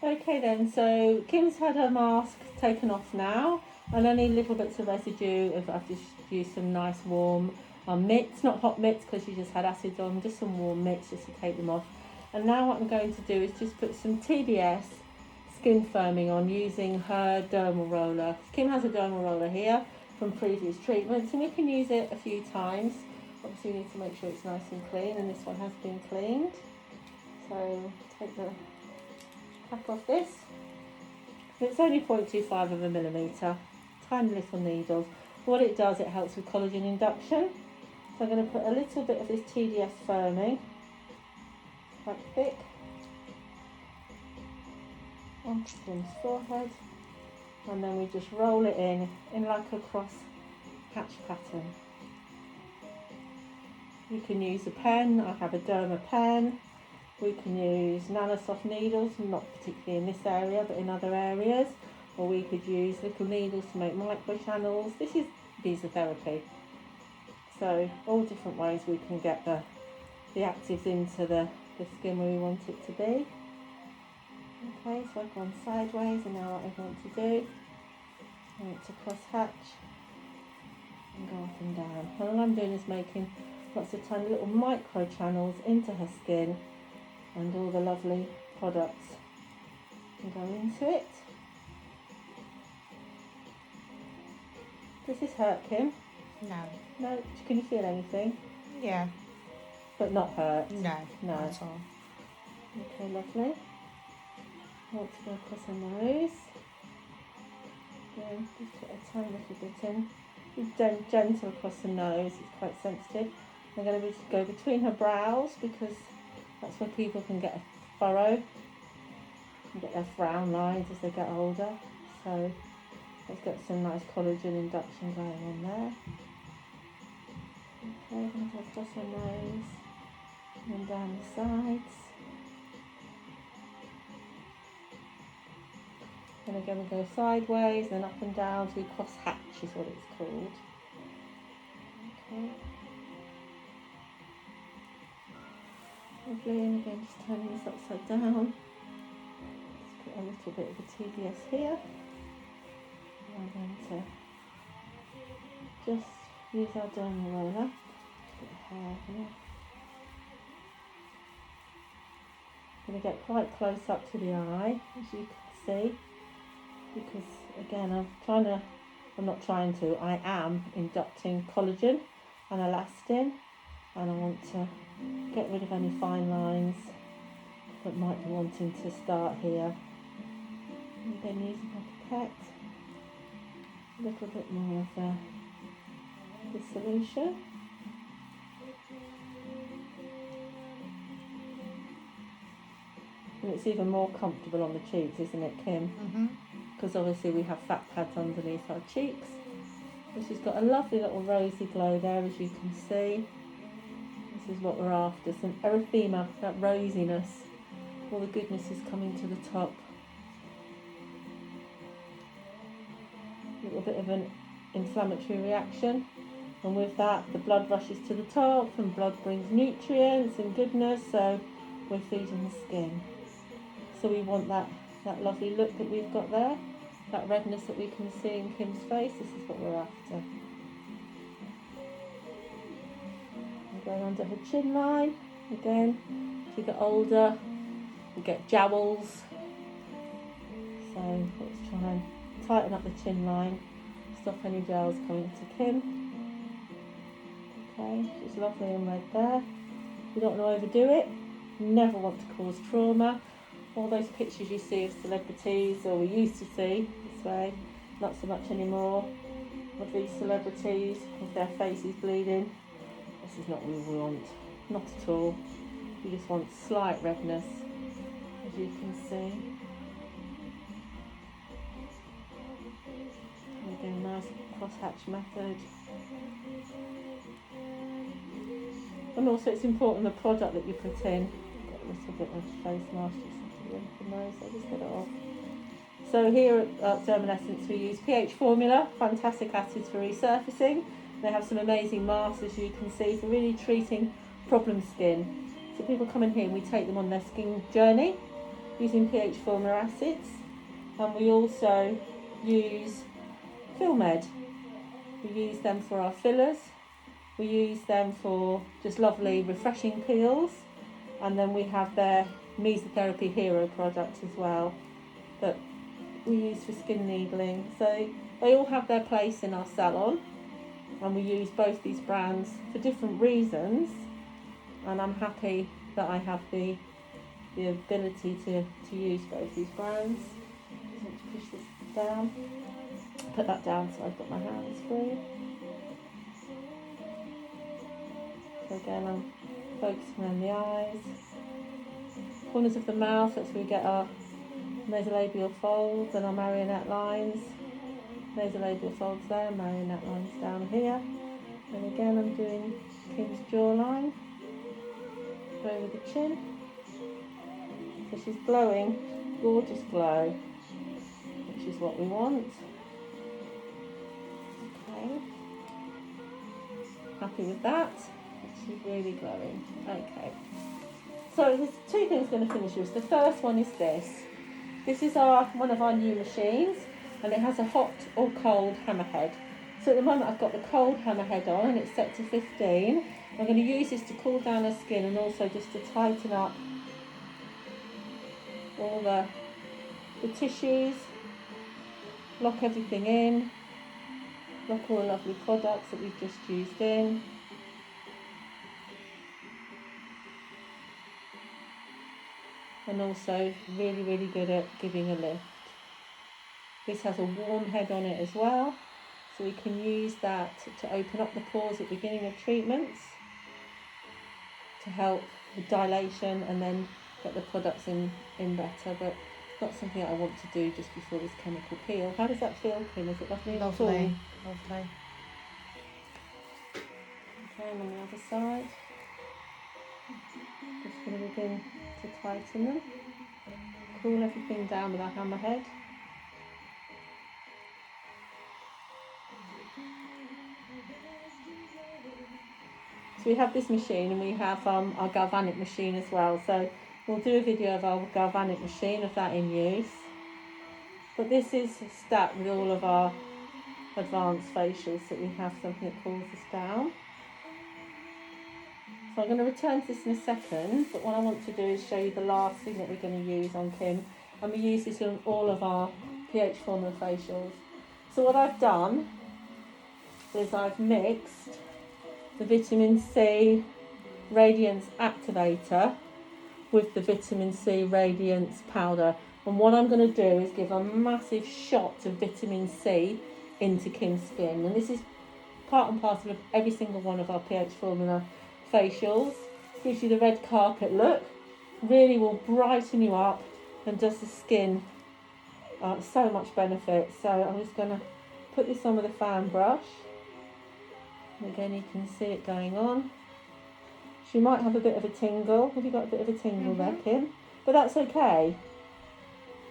Okay then, so Kim's had her mask taken off now, and only little bits of residue. I've just used some nice warm mitts, not hot mitts because she just had acids on, just some warm mitts just to take them off. And now what I'm going to do is just put some TBS skin firming on using her Dermaroller. Kim has a Dermaroller here from previous treatments, and we can use it a few times. Obviously you need to make sure it's nice and clean, and this one has been cleaned. So take the cap off this. It's only 0.25 of a millimetre, tiny little needles. What it does, it helps with collagen induction. So I'm going to put a little bit of this TDS firming, quite thick, onto Kim's forehead, and then we just roll it in like a cross hatch pattern. You can use a pen. I have a Derma pen. We can use nanosoft needles, not particularly in this area, but in other areas. Or we could use little needles to make micro channels. This is mesotherapy. So all different ways we can get the actives into the skin where we want it to be. Okay, so I've gone sideways, and now what I want to do, I want to cross hatch and go up and down. And all I'm doing is making lots of tiny little micro channels into her skin, and all the lovely products can go into it. Does this hurt, Kim? No. No? Can you feel anything? Yeah. But not hurt? No. No. Not at all. Okay, lovely. I want to go across her nose. Again, just put a tiny little bit in. Be gentle across the nose, it's quite sensitive. I'm going to go between her brows because that's where people can get a furrow and get their frown lines as they get older. So let's get some nice collagen induction going on there. Okay, I'm going to go across her nose and down the sides. And again we go sideways, then up and down, so we cross hatch is what it's called. Okay. Lovely, and again just turning this upside down. Just put a little bit of the TBS here. And I'm going to just use our Dermaroller. Put the hair here. I'm going to get quite close up to the eye, as you can see, because again I am inducting collagen and elastin, and I want to get rid of any fine lines that might be wanting to start here. And then using my pipette, a little bit more of the solution. And it's even more comfortable on the cheeks, isn't it, Kim? Mm-hmm. Because obviously we have fat pads underneath our cheeks. But she's got a lovely little rosy glow there, as you can see. This is what we're after, some erythema, that rosiness. All the goodness is coming to the top. A little bit of an inflammatory reaction. And with that, the blood rushes to the top, and blood brings nutrients and goodness, so we're feeding the skin. So we want that lovely look that we've got there, that redness that we can see in Kim's face. This is what we're after. And going under her chin line. Again, as you get older, you get jowls. So let's try and tighten up the chin line, stop any gels coming to Kim. Okay, she's lovely and red there. You don't want to overdo it. You never want to cause trauma. All those pictures you see of celebrities, or we used to see this way, not so much anymore, of these celebrities with their faces bleeding. This is not what we want, not at all. We just want slight redness, as you can see. And again, nice crosshatch method. And also it's important the product that you put in. Got a little bit of face mask for the nose, so just get it off. So here at DermalEssence we use pHformula, fantastic acids for resurfacing. They have some amazing masks, as you can see, for really treating problem skin. So people come in here and we take them on their skin journey. using pHformula acids, and we also use Filmed. We use them for our fillers, we use them for just lovely refreshing peels, and then we have their Mesotherapy Hero product as well that we use for skin needling. So they all have their place in our salon, and we use both these brands for different reasons, and I'm happy that I have the ability to use both these brands. Just want to push this down, put that down so I've got my hands free. So again, I'm focusing on the eyes, corners of the mouth, that's where we get our nasolabial folds and our marionette lines. Nasolabial folds there, marionette lines down here. And again, I'm doing Kim's jawline over the chin. So she's glowing, gorgeous glow, which is what we want. Okay, happy with that. She's really glowing. Okay, so there's two things I'm going to finish with. The first one is this. This is one of our new machines, and it has a hot or cold hammerhead. So at the moment I've got the cold hammerhead on, and it's set to 15. I'm going to use this to cool down her skin and also just to tighten up all the tissues, lock everything in, lock all the lovely products that we've just used in. And also really, really good at giving a lift. This has a warm head on it as well, so we can use that to open up the pores at the beginning of treatments to help with dilation and then get the products in better, but not something I want to do just before this chemical peel. How does that feel, Kim? Is it lovely? Lovely. Okay, and on the other side. Just going to begin to tighten them. Cool everything down with our hammerhead. So we have this machine, and we have our galvanic machine as well. So we'll do a video of our galvanic machine, of that in use. But this is stacked with all of our advanced facials that we have, something that cools us down. So I'm going to return to this in a second, but what I want to do is show you the last thing that we're going to use on Kim, and we use this on all of our pHformula facials. So what I've done is I've mixed the vitamin C Radiance Activator with the vitamin C Radiance powder, and what I'm going to do is give a massive shot of vitamin C into Kim's skin, and this is part and parcel of every single one of our pHformula facials. Gives you the red carpet look, really will brighten you up and does the skin so much benefit. So I'm just going to put this on with a fan brush, and again you can see it going on. She might have a bit of a tingle. Have you got a bit of a tingle there, Kim? But that's okay,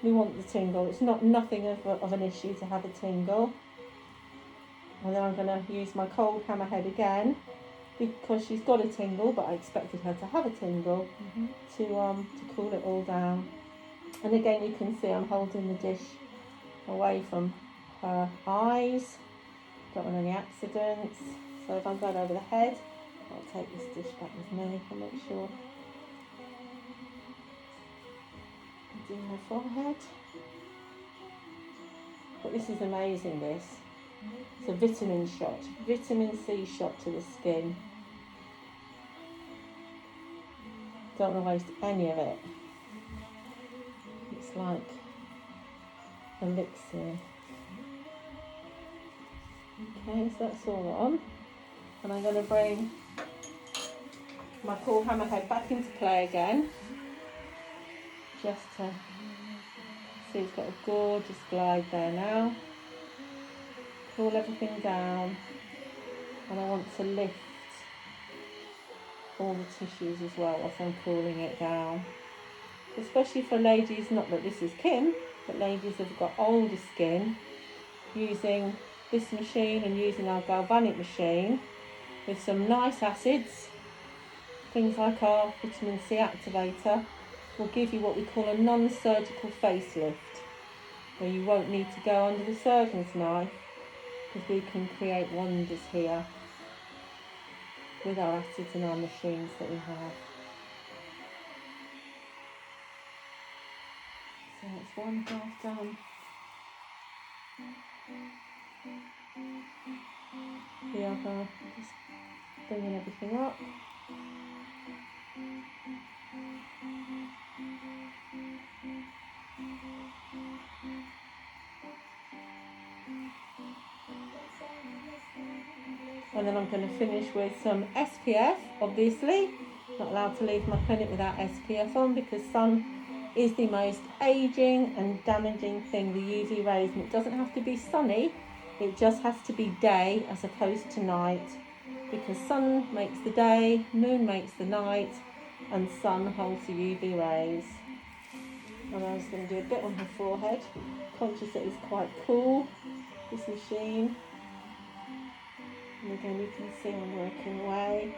we want the tingle. It's nothing of an issue to have a tingle. And then I'm going to use my cold hammerhead again, because she's got a tingle, but I expected her to have a tingle, to cool it all down. And again you can see I'm holding the dish away from her eyes, don't want any accidents. So if I'm going over the head, I'll take this dish back with me and make sure I do her forehead. But this is amazing, this. It's a vitamin shot, vitamin C shot to the skin. Don't want to waste any of it. It's like elixir. Okay, so that's all on. And I'm going to bring my cool hammerhead back into play again, just to see it's got a gorgeous glide there now. Cool everything down, and I want to lift all the tissues as well whilst I'm cooling it down. Especially for ladies, not that this is Kim, but ladies who've got older skin, using this machine and using our galvanic machine with some nice acids, things like our vitamin C activator will give you what we call a non-surgical facelift, where you won't need to go under the surgeon's knife, because we can create wonders here with our acids and our machines that we have. So it's one half done. The other, just bringing everything up. And then I'm going to finish with some SPF, obviously. Not allowed to leave my clinic without SPF on, because sun is the most aging and damaging thing, the UV rays. And it doesn't have to be sunny, it just has to be day as opposed to night. Because sun makes the day, moon makes the night, and sun holds the UV rays. And I'm just going to do a bit on her forehead, conscious that it's quite cool, this machine. And again, you can see I'm working away,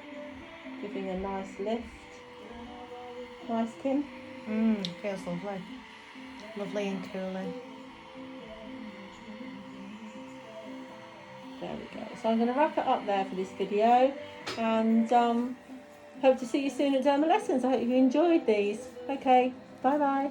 giving a nice lift. Nice, Kim? Feels lovely. Lovely and cooling. There we go. So I'm going to wrap it up there for this video, and hope to see you soon at DermalEssence. I hope you enjoyed these. Okay, bye bye.